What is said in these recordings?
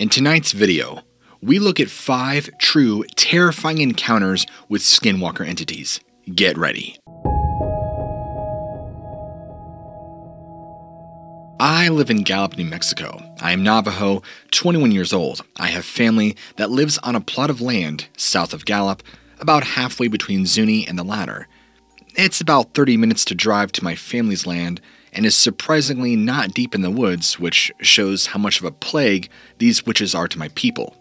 In tonight's video, we look at 5 true, terrifying encounters with Skinwalker entities. Get ready. I live in Gallup, New Mexico. I am Navajo, 21 years old. I have family that lives on a plot of land south of Gallup, about halfway between Zuni and the latter. It's about 30 minutes to drive to my family's land, and is surprisingly not deep in the woods, which shows how much of a plague these witches are to my people.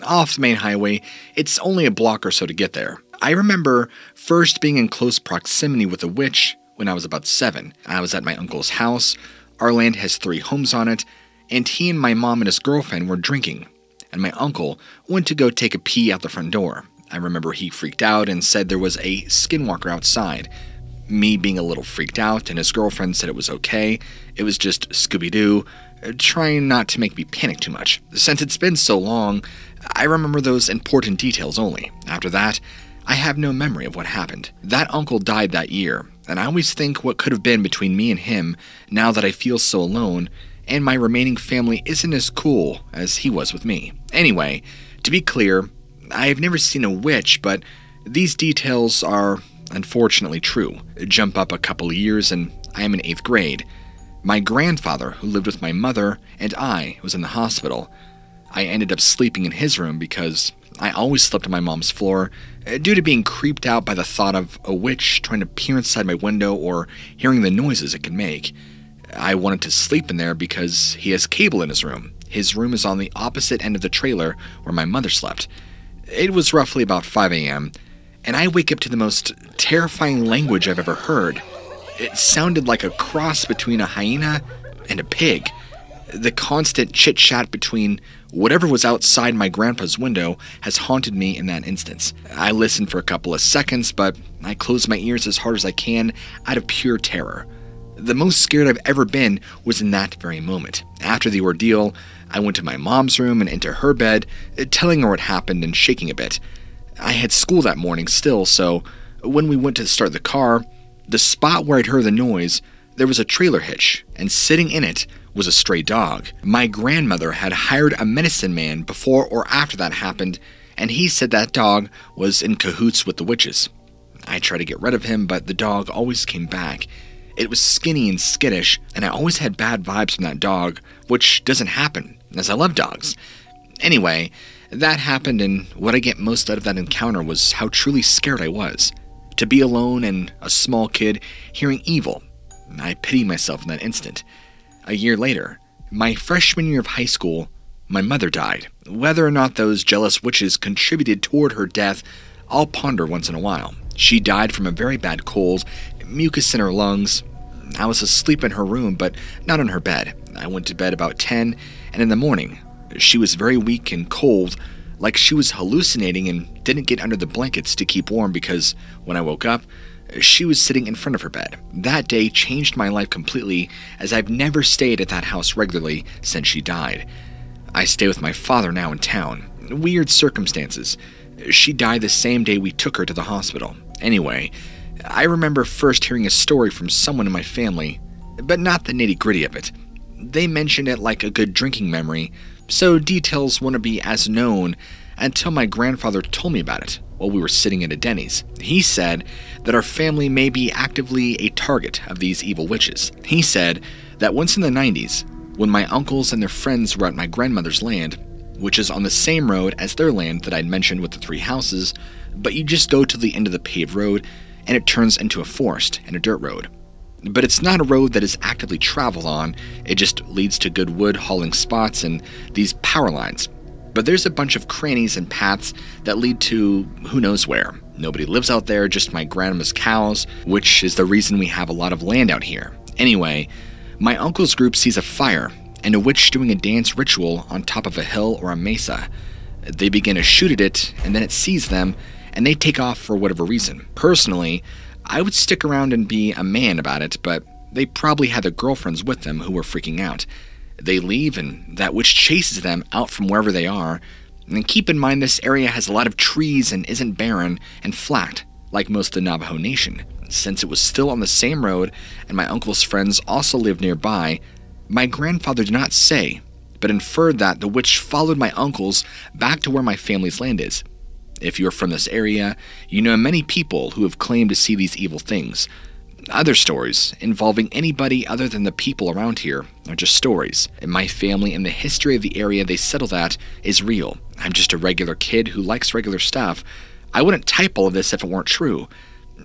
Off the main highway, it's only a block or so to get there. I remember first being in close proximity with a witch when I was about 7. I was at my uncle's house. Our land has 3 homes on it, and he and my mom and his girlfriend were drinking, and my uncle went to go take a pee out the front door. I remember he freaked out and said there was a skinwalker outside. Me being a little freaked out, and his girlfriend said it was okay. It was just Scooby-Doo, trying not to make me panic too much. Since it's been so long, I remember those important details only. After that, I have no memory of what happened. That uncle died that year, and I always think what could have been between me and him now that I feel so alone, and my remaining family isn't as cool as he was with me. Anyway, to be clear, I have never seen a witch, but these details are unfortunately true. Jump up a couple of years and I am in 8th grade. My grandfather, who lived with my mother, and I was in the hospital. I ended up sleeping in his room because I always slept on my mom's floor due to being creeped out by the thought of a witch trying to peer inside my window or hearing the noises it can make. I wanted to sleep in there because he has cable in his room. His room is on the opposite end of the trailer where my mother slept. It was roughly about 5 a.m., and I wake up to the most terrifying language I've ever heard. It sounded like a cross between a hyena and a pig. The constant chit-chat between whatever was outside my grandpa's window has haunted me in that instance. I listened for a couple of seconds, but I closed my ears as hard as I can out of pure terror. The most scared I've ever been was in that very moment. After the ordeal, I went to my mom's room and into her bed, telling her what happened and shaking a bit. I had school that morning still, so when we went to start the car, the spot where I'd heard the noise, there was a trailer hitch, and sitting in it was a stray dog. My grandmother had hired a medicine man before or after that happened, and he said that dog was in cahoots with the witches. I tried to get rid of him, but the dog always came back. It was skinny and skittish, and I always had bad vibes from that dog, which doesn't happen, as I love dogs. Anyway, that happened, and what I get most out of that encounter was how truly scared I was. To be alone and a small kid hearing evil. I pity myself in that instant. A year later, my freshman year of high school, my mother died. Whether or not those jealous witches contributed toward her death, I'll ponder once in a while. She died from a very bad cold, mucus in her lungs. I was asleep in her room, but not on her bed. I went to bed about 10, and in the morning, she was very weak and cold, like she was hallucinating and didn't get under the blankets to keep warm because when I woke up, she was sitting in front of her bed. That day changed my life completely, as I've never stayed at that house regularly since she died. I stay with my father now in town. Weird circumstances. She died the same day we took her to the hospital. Anyway, I remember first hearing a story from someone in my family, but not the nitty-gritty of it. They mentioned it like a good drinking memory, so details wouldn't be as known until my grandfather told me about it while we were sitting at a Denny's. He said that our family may be actively a target of these evil witches. He said that once in the 90s, when my uncles and their friends were at my grandmother's land, which is on the same road as their land that I'd mentioned with the 3 houses, but you just go to the end of the paved road and it turns into a forest and a dirt road. But it's not a road that is actively traveled on, it just leads to good wood hauling spots and these power lines. But there's a bunch of crannies and paths that lead to who knows where. Nobody lives out there, just my grandma's cows, which is the reason we have a lot of land out here. Anyway, my uncle's group sees a fire and a witch doing a dance ritual on top of a hill or a mesa. They begin to shoot at it, and then it sees them, and they take off for whatever reason. Personally, I would stick around and be a man about it, but they probably had their girlfriends with them who were freaking out. They leave, and that witch chases them out from wherever they are. And keep in mind, this area has a lot of trees and isn't barren and flat, like most of the Navajo Nation. Since it was still on the same road, and my uncle's friends also lived nearby, my grandfather did not say but inferred that the witch followed my uncles back to where my family's land is. If you're from this area, you know many people who have claimed to see these evil things. Other stories involving anybody other than the people around here are just stories, and my family and the history of the area they settled at is real. I'm just a regular kid who likes regular stuff. I wouldn't type all of this if it weren't true.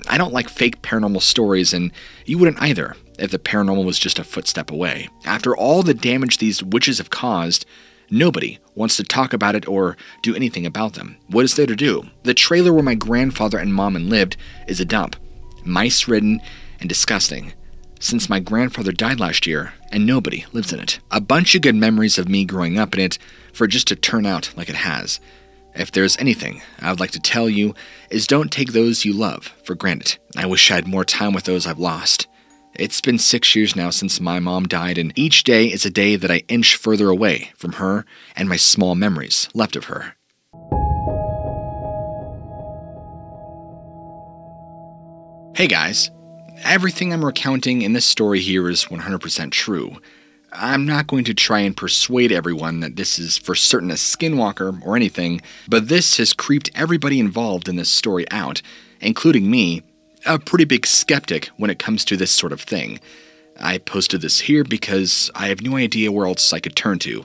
I don't like fake paranormal stories, and you wouldn't either if the paranormal was just a footstep away. After all the damage these witches have caused, nobody wants to talk about it or do anything about them. What is there to do? The trailer where my grandfather and mom lived is a dump, mice-ridden and disgusting, since my grandfather died last year and nobody lives in it. A bunch of good memories of me growing up in it for it just to turn out like it has. If there's anything I would like to tell you is don't take those you love for granted. I wish I had more time with those I've lost. It's been 6 years now since my mom died, and each day is a day that I inch further away from her and my small memories left of her. Hey guys, everything I'm recounting in this story here is 100% true. I'm not going to try and persuade everyone that this is for certain a skinwalker or anything, but this has creeped everybody involved in this story out, including me, a pretty big skeptic when it comes to this sort of thing. I posted this here because I have no idea where else I could turn to.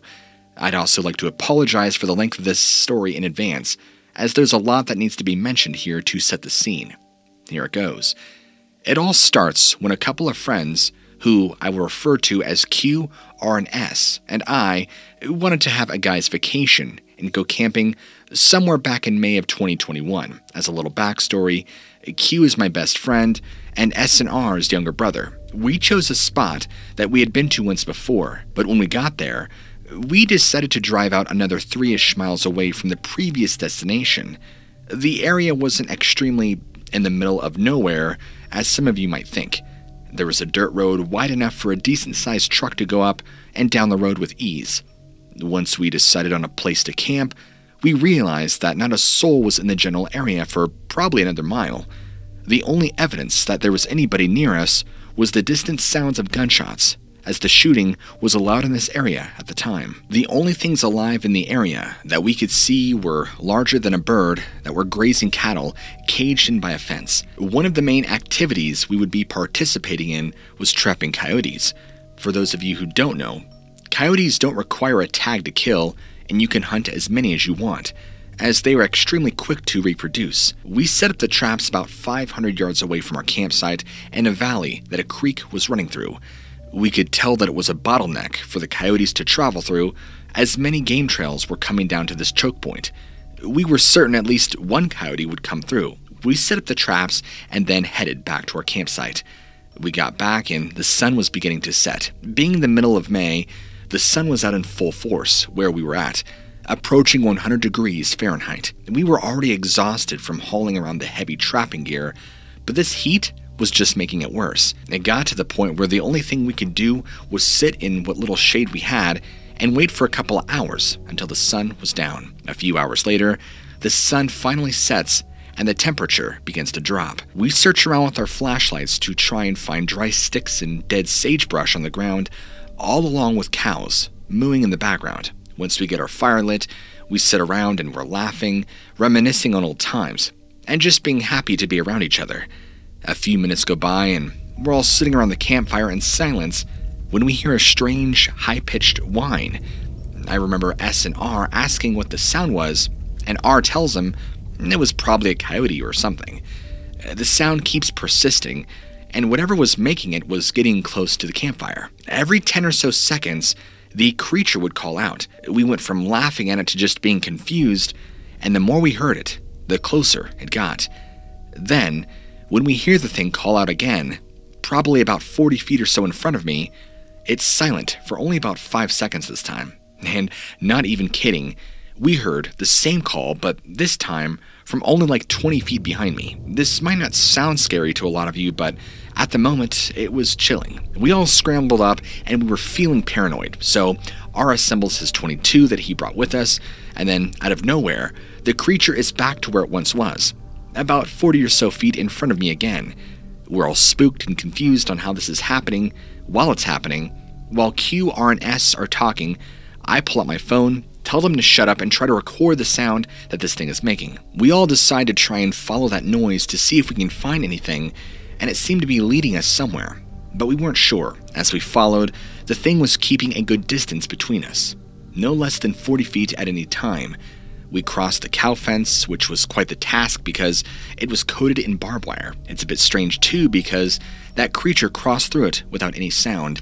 I'd also like to apologize for the length of this story in advance, as there's a lot that needs to be mentioned here to set the scene. Here it goes. It all starts when a couple of friends, who I will refer to as Q, R, and S, and I wanted to have a guy's vacation and go camping somewhere back in May of 2021. As a little backstory, Q is my best friend, and S and R's younger brother. We chose a spot that we had been to once before, but when we got there, we decided to drive out another 3-ish miles away from the previous destination. The area wasn't extremely in the middle of nowhere, as some of you might think. There was a dirt road wide enough for a decent-sized truck to go up and down the road with ease. Once we decided on a place to camp, we realized that not a soul was in the general area for probably another mile. The only evidence that there was anybody near us was the distant sounds of gunshots, as the shooting was allowed in this area at the time. The only things alive in the area that we could see were larger than a bird that were grazing cattle caged in by a fence. One of the main activities we would be participating in was trapping coyotes. For those of you who don't know, coyotes don't require a tag to kill, and you can hunt as many as you want, as they are extremely quick to reproduce. We set up the traps about 500 yards away from our campsite in a valley that a creek was running through. We could tell that it was a bottleneck for the coyotes to travel through, as many game trails were coming down to this choke point. We were certain at least one coyote would come through. We set up the traps and then headed back to our campsite. We got back and the sun was beginning to set. Being the middle of May, the sun was out in full force where we were at, approaching 100 degrees Fahrenheit. We were already exhausted from hauling around the heavy trapping gear, but this heat was just making it worse. It got to the point where the only thing we could do was sit in what little shade we had and wait for a couple of hours until the sun was down. A few hours later, the sun finally sets and the temperature begins to drop. We search around with our flashlights to try and find dry sticks and dead sagebrush on the ground, all along with cows mooing in the background. Once we get our fire lit, we sit around and we're laughing, reminiscing on old times, and just being happy to be around each other. A few minutes go by and we're all sitting around the campfire in silence when we hear a strange, high-pitched whine. I remember S and R asking what the sound was, and R tells them it was probably a coyote or something. The sound keeps persisting, and whatever was making it was getting close to the campfire. Every 10 or so seconds, the creature would call out. We went from laughing at it to just being confused, and the more we heard it, the closer it got. Then, when we hear the thing call out again, probably about 40 feet or so in front of me, it's silent for only about 5 seconds this time. And not even kidding, we heard the same call, but this time from only like 20 feet behind me. This might not sound scary to a lot of you, but at the moment, it was chilling. We all scrambled up and we were feeling paranoid, so R assembles his .22 that he brought with us, and then out of nowhere, the creature is back to where it once was, about 40 or so feet in front of me again. We're all spooked and confused on how this is happening. While it's happening, while Q, R, and S are talking, I pull out my phone, tell them to shut up, and try to record the sound that this thing is making. We all decide to try and follow that noise to see if we can find anything, and it seemed to be leading us somewhere. But we weren't sure. As we followed, the thing was keeping a good distance between us. No less than 40 feet at any time. We crossed the cow fence, which was quite the task because it was coated in barbed wire. It's a bit strange too because that creature crossed through it without any sound.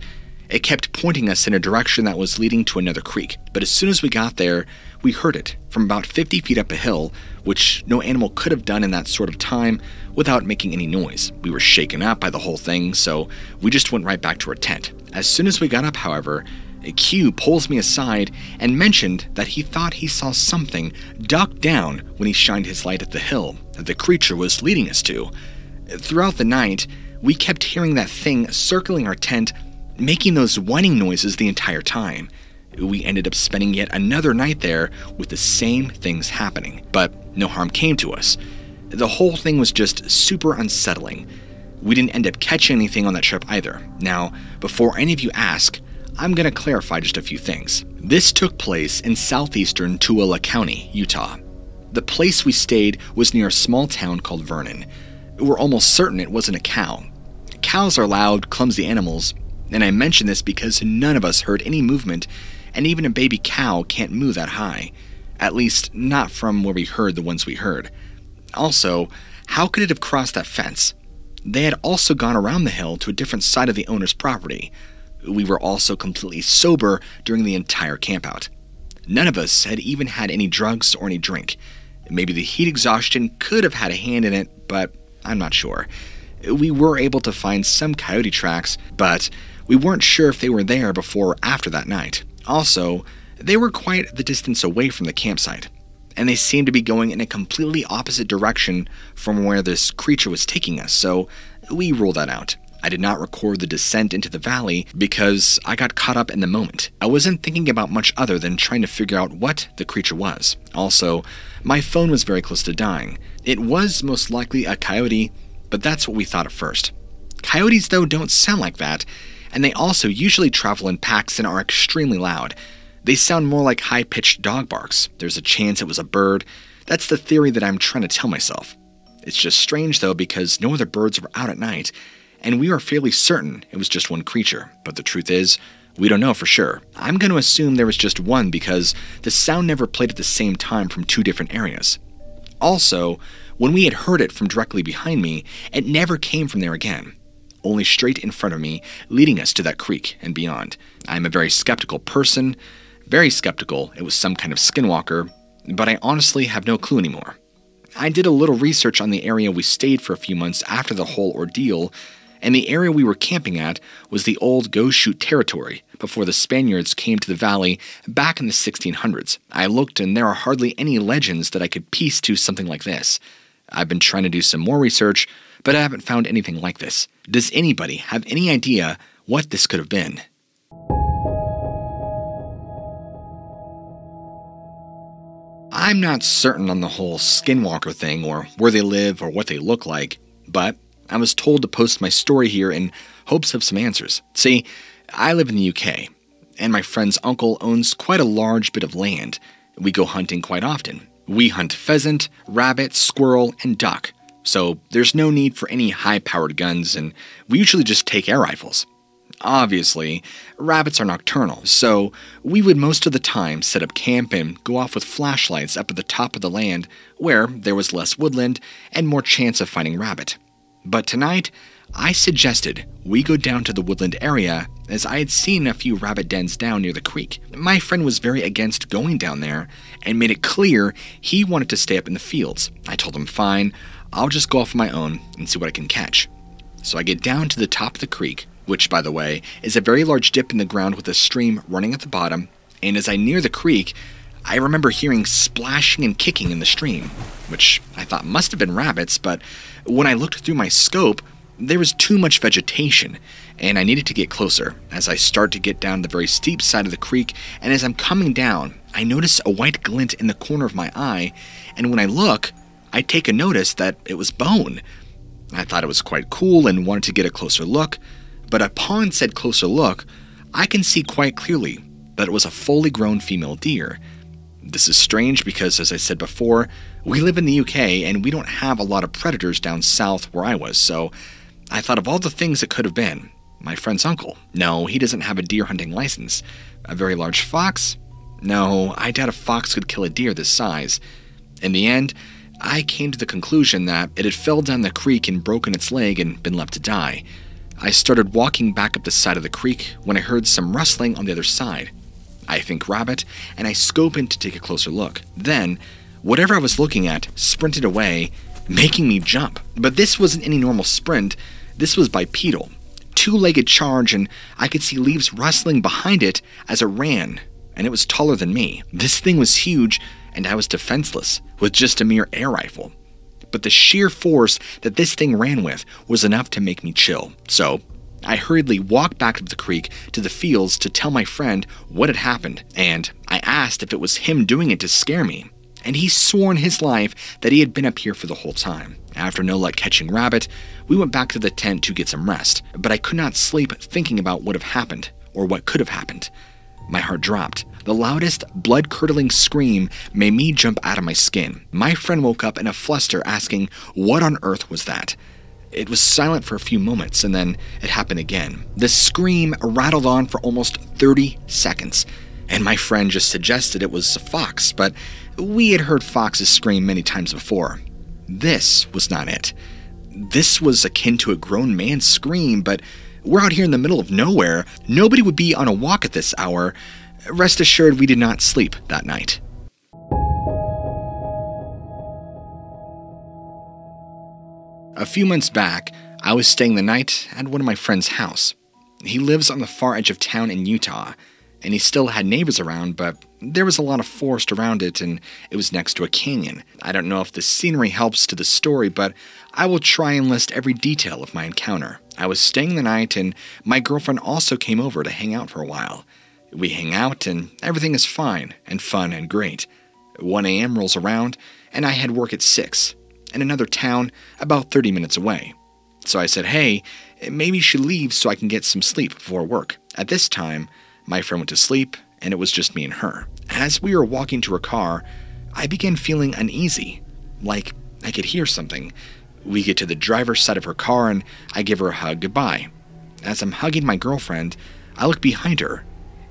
It kept pointing us in a direction that was leading to another creek, but as soon as we got there, we heard it from about 50 feet up a hill, which no animal could have done in that sort of time without making any noise. We were shaken up by the whole thing, so we just went right back to our tent. As soon as we got up, however, Q pulls me aside and mentioned that he thought he saw something duck down when he shined his light at the hill that the creature was leading us to. Throughout the night, we kept hearing that thing circling our tent, making those whining noises the entire time. We ended up spending yet another night there with the same things happening, but no harm came to us. The whole thing was just super unsettling. We didn't end up catching anything on that trip either. Now, before any of you ask, I'm going to clarify just a few things. This took place in southeastern Tooele County, Utah. The place we stayed was near a small town called Vernon. We're almost certain it wasn't a cow. Cows are loud, clumsy animals, and I mention this because none of us heard any movement, and even a baby cow can't moo that high. At least, not from where we heard the ones we heard. Also, how could it have crossed that fence? They had also gone around the hill to a different side of the owner's property. We were also completely sober during the entire campout. None of us had even had any drugs or any drink. Maybe the heat exhaustion could have had a hand in it, but I'm not sure. We were able to find some coyote tracks, but we weren't sure if they were there before or after that night. Also, they were quite the distance away from the campsite, and they seemed to be going in a completely opposite direction from where this creature was taking us, so we ruled that out. I did not record the descent into the valley because I got caught up in the moment. I wasn't thinking about much other than trying to figure out what the creature was. Also, my phone was very close to dying. It was most likely a coyote, but that's what we thought at first. Coyotes, though, don't sound like that, and they also usually travel in packs and are extremely loud. They sound more like high-pitched dog barks. There's a chance it was a bird. That's the theory that I'm trying to tell myself. It's just strange, though, because no other birds were out at night, and we are fairly certain it was just one creature, but the truth is, we don't know for sure. I'm going to assume there was just one because the sound never played at the same time from two different areas. Also, when we had heard it from directly behind me, it never came from there again, only straight in front of me, leading us to that creek and beyond. I'm a very skeptical person, very skeptical it was some kind of skinwalker, but I honestly have no clue anymore. I did a little research on the area we stayed for a few months after the whole ordeal, and the area we were camping at was the old go-shoot territory before the Spaniards came to the valley back in the 1600s. I looked and there are hardly any legends that I could piece to something like this. I've been trying to do some more research, but I haven't found anything like this. Does anybody have any idea what this could have been? I'm not certain on the whole skinwalker thing or where they live or what they look like, but I was told to post my story here in hopes of some answers. See, I live in the UK, and my friend's uncle owns quite a large bit of land. We go hunting quite often. We hunt pheasant, rabbit, squirrel, and duck, so there's no need for any high-powered guns, and we usually just take air rifles. Obviously, rabbits are nocturnal, so we would most of the time set up camp and go off with flashlights up at the top of the land where there was less woodland and more chance of finding rabbit. But tonight, I suggested we go down to the woodland area as I had seen a few rabbit dens down near the creek. My friend was very against going down there and made it clear he wanted to stay up in the fields. I told him fine, I'll just go off on my own and see what I can catch. So I get down to the top of the creek, which, by the way, is a very large dip in the ground with a stream running at the bottom, and as I near the creek, I remember hearing splashing and kicking in the stream, which I thought must have been rabbits, but when I looked through my scope, there was too much vegetation, and I needed to get closer. As I start to get down the very steep side of the creek, and as I'm coming down, I notice a white glint in the corner of my eye, and when I look, I take a notice that it was bone. I thought it was quite cool and wanted to get a closer look, but upon said closer look, I can see quite clearly but it was a fully grown female deer. This is strange because, as I said before, we live in the UK and we don't have a lot of predators down south where I was, so I thought of all the things it could have been. My friend's uncle. No, he doesn't have a deer hunting license. A very large fox? No, I doubt a fox could kill a deer this size. In the end, I came to the conclusion that it had fell down the creek and broken its leg and been left to die. I started walking back up the side of the creek when I heard some rustling on the other side. I think rabbit, and I scope in to take a closer look. Then, whatever I was looking at sprinted away, making me jump. But this wasn't any normal sprint, this was bipedal. Two-legged charge, and I could see leaves rustling behind it as it ran, and it was taller than me. This thing was huge, and I was defenseless, with just a mere air rifle. But the sheer force that this thing ran with was enough to make me chill. So, I hurriedly walked back up the creek to the fields to tell my friend what had happened, and I asked if it was him doing it to scare me. And he swore on his life that he had been up here for the whole time. After no luck catching rabbit, we went back to the tent to get some rest, but I could not sleep thinking about what have happened, or what could have happened. My heart dropped. The loudest, blood-curdling scream made me jump out of my skin. My friend woke up in a fluster asking, what on earth was that? It was silent for a few moments, and then it happened again. The scream rattled on for almost 30 seconds, and my friend just suggested it was a fox, but we had heard foxes scream many times before. This was not it. This was akin to a grown man's scream, but we're out here in the middle of nowhere. Nobody would be on a walk at this hour. Rest assured, we did not sleep that night. A few months back, I was staying the night at one of my friend's house. He lives on the far edge of town in Utah, and he still had neighbors around, but there was a lot of forest around it, and it was next to a canyon. I don't know if the scenery helps to the story, but I will try and list every detail of my encounter. I was staying the night, and my girlfriend also came over to hang out for a while. We hang out, and everything is fine and fun and great. 1 a.m. rolls around, and I had work at 6, in another town about 30 minutes away. So I said, hey, maybe you should leave so I can get some sleep before work. At this time, my friend went to sleep, and it was just me and her. As we were walking to her car, I began feeling uneasy, like I could hear something. We get to the driver's side of her car, and I give her a hug goodbye. As I'm hugging my girlfriend, I look behind her,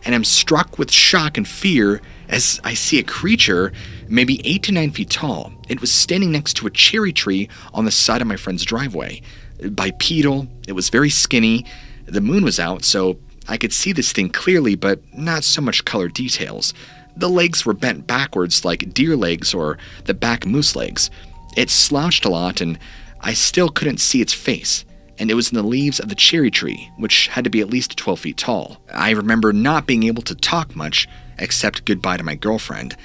and am struck with shock and fear as I see a creature maybe 8 to 9 feet tall. It was standing next to a cherry tree on the side of my friend's driveway. Bipedal, it was very skinny. The moon was out, so I could see this thing clearly, but not so much color details. The legs were bent backwards like deer legs or the back moose legs. It slouched a lot, and I still couldn't see its face, and it was in the leaves of the cherry tree, which had to be at least 12 feet tall. I remember not being able to talk much, except goodbye to my girlfriend.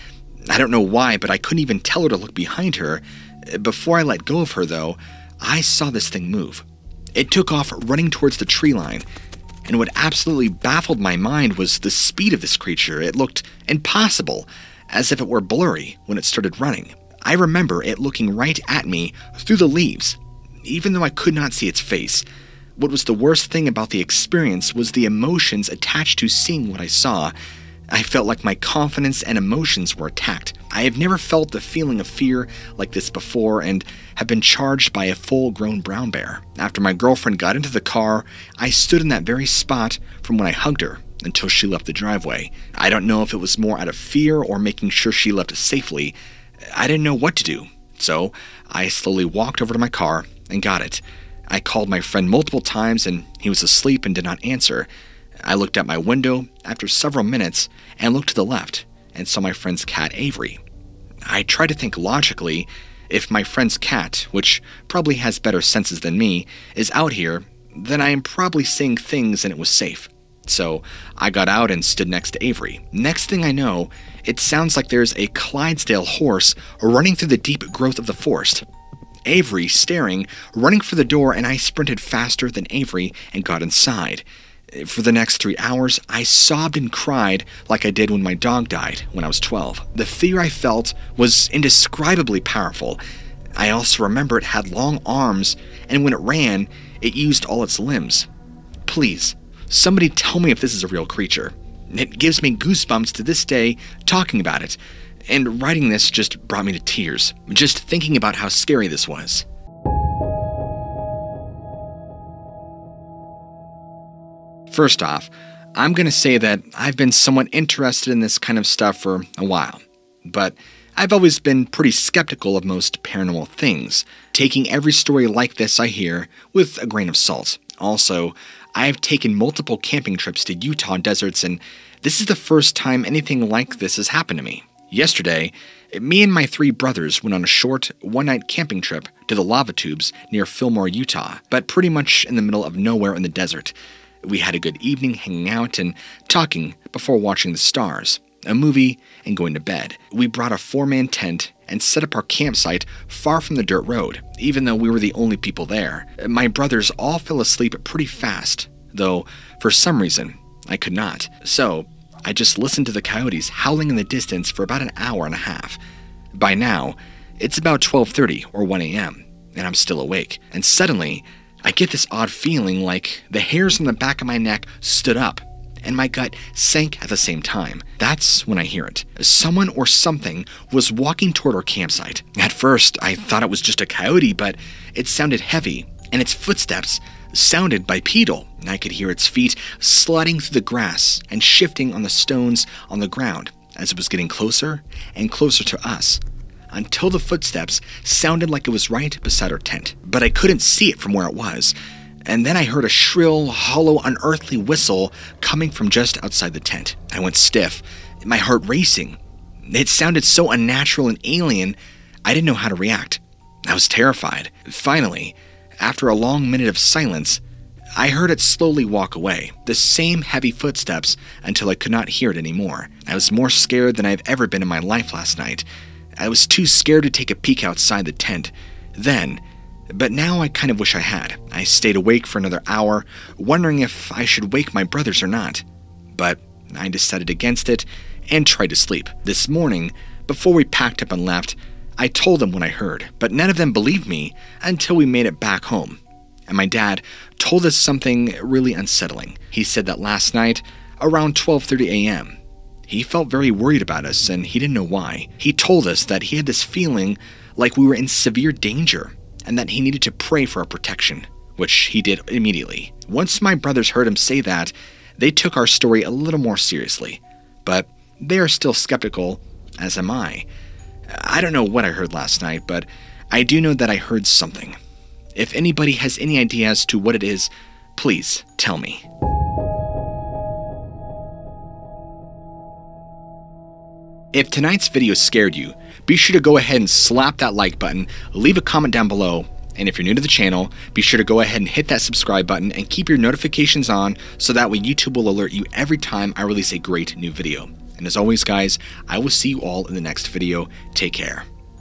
I don't know why, but I couldn't even tell her to look behind her. Before I let go of her, though, I saw this thing move. It took off running towards the tree line, and what absolutely baffled my mind was the speed of this creature. It looked impossible, as if it were blurry when it started running. I remember it looking right at me through the leaves, even though I could not see its face. What was the worst thing about the experience was the emotions attached to seeing what I saw. I felt like my confidence and emotions were attacked. I have never felt the feeling of fear like this before and have been charged by a full-grown brown bear. After my girlfriend got into the car, I stood in that very spot from when I hugged her until she left the driveway. I don't know if it was more out of fear or making sure she left safely. I didn't know what to do, so I slowly walked over to my car and got it. I called my friend multiple times and he was asleep and did not answer. I looked out my window after several minutes and looked to the left and saw my friend's cat Avery. I tried to think logically. If my friend's cat, which probably has better senses than me, is out here, then I am probably seeing things and it was safe. So I got out and stood next to Avery. Next thing I know, it sounds like there's a Clydesdale horse running through the deep growth of the forest. Avery staring, running for the door, and I sprinted faster than Avery and got inside. For the next 3 hours, I sobbed and cried like I did when my dog died when I was 12. The fear I felt was indescribably powerful. I also remember it had long arms, and when it ran, it used all its limbs. Please, somebody tell me if this is a real creature. It gives me goosebumps to this day talking about it, and writing this just brought me to tears, just thinking about how scary this was. First off, I'm going to say that I've been somewhat interested in this kind of stuff for a while, but I've always been pretty skeptical of most paranormal things, taking every story like this I hear with a grain of salt. Also, I've taken multiple camping trips to Utah deserts, and this is the first time anything like this has happened to me. Yesterday, me and my 3 brothers went on a short, one-night camping trip to the lava tubes near Fillmore, Utah, but pretty much in the middle of nowhere in the desert. We had a good evening hanging out and talking before watching the stars, a movie, and going to bed. We brought a 4-man tent and set up our campsite far from the dirt road, even though we were the only people there. My brothers all fell asleep pretty fast, though for some reason I could not. So I just listened to the coyotes howling in the distance for about an hour and a half. By now, it's about 12:30 or 1 a.m., and I'm still awake, and suddenly I get this odd feeling like the hairs on the back of my neck stood up, and my gut sank at the same time. That's when I hear it. Someone or something was walking toward our campsite. At first, I thought it was just a coyote, but it sounded heavy, and its footsteps sounded bipedal. I could hear its feet sliding through the grass and shifting on the stones on the ground as it was getting closer and closer to us, until the footsteps sounded like it was right beside our tent, but I couldn't see it from where it was. And then I heard a shrill, hollow, unearthly whistle coming from just outside the tent. I went stiff, my heart racing. It sounded so unnatural and alien, I didn't know how to react. I was terrified. Finally, after a long minute of silence, I heard it slowly walk away, the same heavy footsteps, until I could not hear it anymore. I was more scared than I've ever been in my life last night. I was too scared to take a peek outside the tent then, but now I kind of wish I had. I stayed awake for another hour, wondering if I should wake my brothers or not. But I decided against it and tried to sleep. This morning, before we packed up and left, I told them what I heard, but none of them believed me until we made it back home. And my dad told us something really unsettling. He said that last night, around 12:30 a.m., he felt very worried about us, and he didn't know why. He told us that he had this feeling like we were in severe danger, and that he needed to pray for our protection, which he did immediately. Once my brothers heard him say that, they took our story a little more seriously, but they are still skeptical, as am I. I don't know what I heard last night, but I do know that I heard something. If anybody has any idea as to what it is, please tell me. If tonight's video scared you, be sure to go ahead and slap that like button, leave a comment down below, and if you're new to the channel, be sure to go ahead and hit that subscribe button and keep your notifications on so that way YouTube will alert you every time I release a great new video. And as always guys, I will see you all in the next video. Take care.